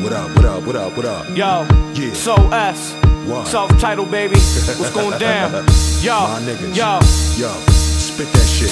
What up, what up, what up, what up? Yo, Yeah. So S, What? self-titled baby, what's going down? Yo, My niggas. yo, Yo, spit that shit.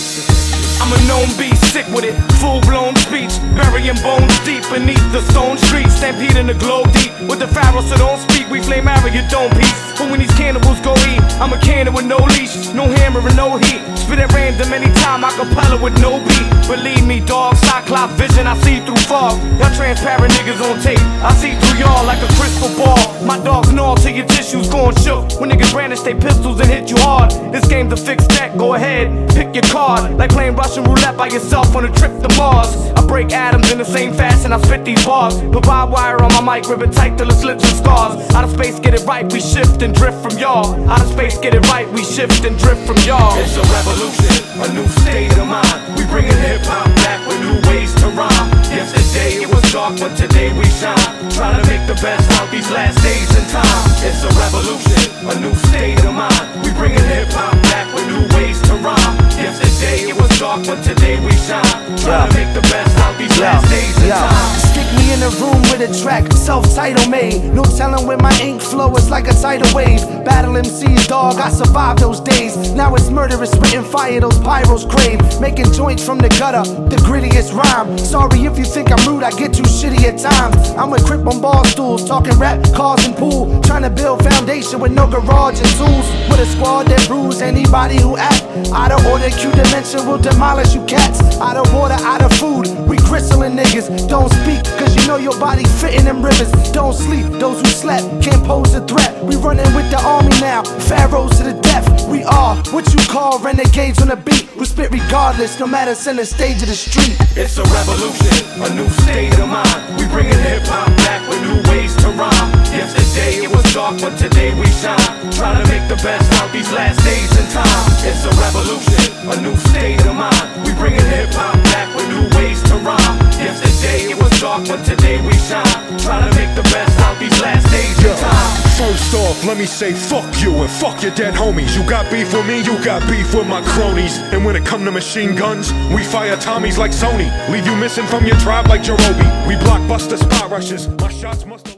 I'm a known beast, sick with it, full-blown speech, burying bones deep beneath the stone streets, stampede in the globe deep, with the pharaoh so don't speak, we flame arrow, you don't peace, but when these cannibals go eat, I'm a cannon with no leash, no hammer and no heat, spit at random anytime, acapella with no beat, believe me dog, cyclops vision, I see through fog, y'all transparent niggas on tape, I see through y'all like a crystal ball, my dogs gnaw till your tissues going shook, when niggas brandish they pistols and hit you hard, this game's a fixed deck, go ahead, pick your card, like playing Russian roulette by yourself on a trip to Mars. I break atoms in the same fashion I spit these bars. Put barbed wire on my mic, rip it tight till it slits and scars. Out of space, get it right, we shift and drift from y'all. Out of space, get it right, we shift and drift from y'all. It's a revolution, a new state of mind. We bringing hip-hop back with new ways to rhyme. Yesterday it was dark, but today we shine. Trying to make the best out these last days and time. It's a revolution, a new state of mind. We bringing hip-hop back with new ways to rhyme. Yesterday it was dark, but today we shine. Trying to make the best out these last days and time. Stick me in a room with a track, self-title made. No telling where my ink flow is like a tidal wave. Battle MCs, dog, I survived those days. Now it's murderous, spitting fire, those pyros crave. Making joints from the gutter, the grittiest rhyme. Sorry if you think I'm rude, I get too shitty at times. I'm a crip on bar stools, talking rap, cars and pool. Trying to build foundation with no garage and tools. With a squad that bruise anybody who act out of order. Q dimension will demolish you cats. Out of water, out of food, we crystalline niggas. Don't speak, cause you know your body fitting them rivers. Don't sleep, those who slept can't pose a threat. We running with the army now, pharaohs to the death. We are what you call renegades on the beat. We spit regardless, no matter center stage of the street. It's a revolution, a new state of mind. We bringing hip-hop back with new ways to rhyme. Yesterday it was dark, but today we shine. Trying to make the best out these last days and time. It's a revolution, a new state of mind. We bringing hip-hop back with new ways to rhyme. Yesterday it was dark, but today we shine. Trying to make the best out these last days and time. First off, let me say fuck you and fuck your dead homies. You got beef with me, you got beef with my cronies. And when it come to machine guns, we fire Tommies like Sony. Leave you missing from your tribe like Jerobi. We blockbuster spot rushes. My shots must